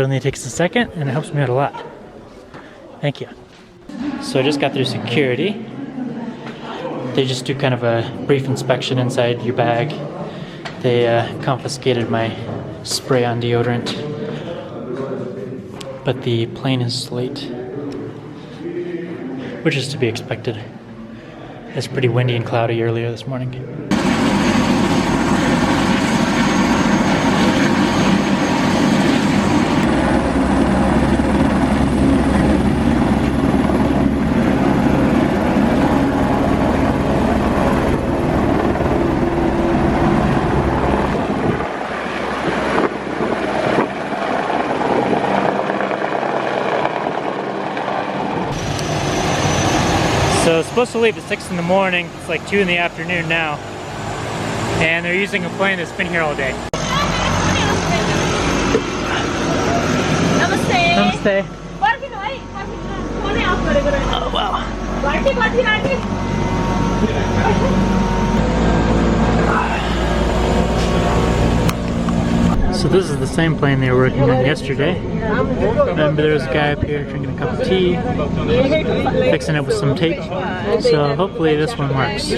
only takes a second and it helps me out a lot. Thank you. So I just got through security. They just do kind of a brief inspection inside your bag. They confiscated my spray-on deodorant. But the plane is late, which is to be expected. It's pretty windy and cloudy earlier this morning. So it's supposed to leave at 6 in the morning. It's like 2 in the afternoon now. And they're using a plane that's been here all day. Namaste. Namaste. Oh wow. So this is the same plane they were working on yesterday. Remember there was a guy up here drinking a cup of tea, fixing it with some tape. So hopefully this one works.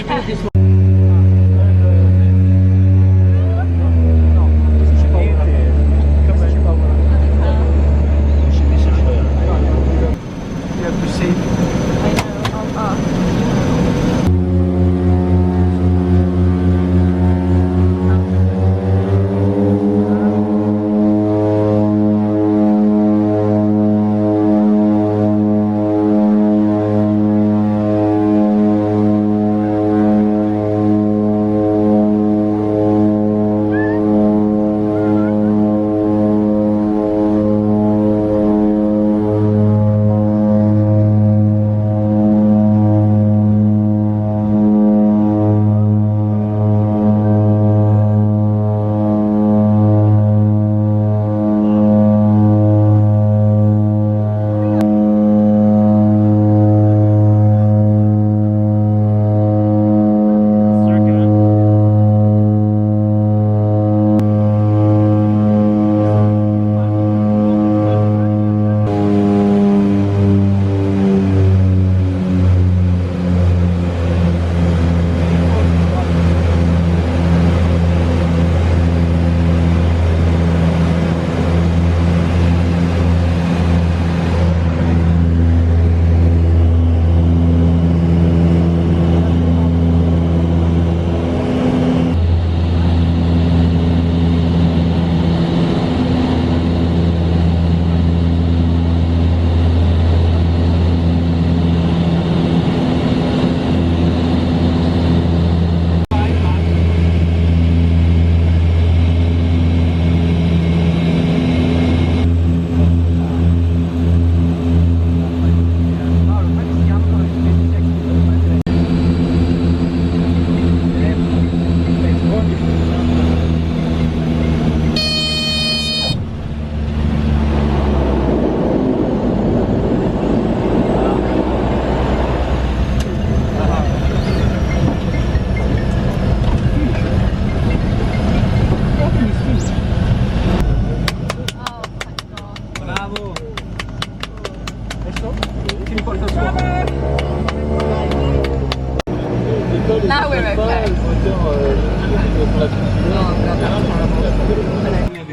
Now we're okay.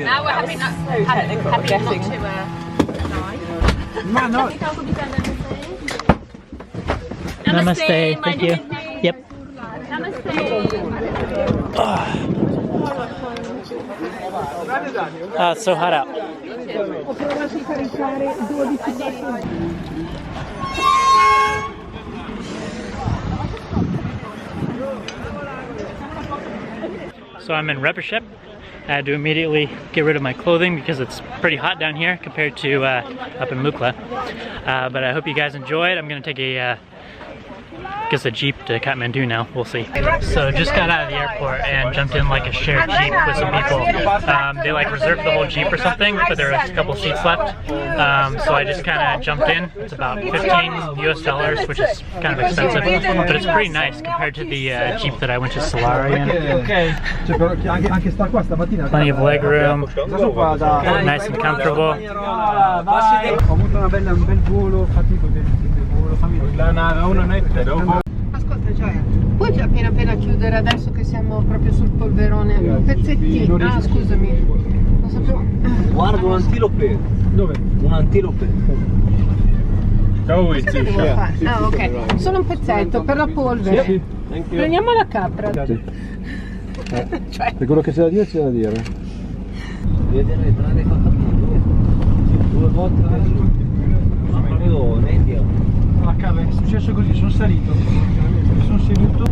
Now we're happy not to Namaste. Thank you. Yep. Namaste. It's so hot out. So I'm in Ramechhap. I had to immediately get rid of my clothing because it's pretty hot down here compared to up in Lukla. But I hope you guys enjoyed. I'm going to take a guess a Jeep to Kathmandu now, we'll see. So just got out of the airport and jumped in like a shared Jeep with some people. They like reserved the whole Jeep or something, but there was a couple seats left. So I just kind of jumped in. It's about $15 US, which is kind of expensive, but it's pretty nice compared to the Jeep that I went to Solari in. Plenty of leg room, nice and comfortable. Ascolta, cioè, puoi appena chiudere adesso che siamo proprio sul polverone? Un pezzettino. Ah, scusami. Non sapevo. Guarda un'antilope. Dove? Un'antilope. Cosa devo fare? Ah, ok. Solo un pezzetto per la polvere. Prendiamo la capra. Cioè. Per quello che c'è da dire c'è da dire. Vedi entrare qua Kathmandu. 2 volte ma proprio media. Ah, cavolo, è successo così, sono salito, mi sono seduto.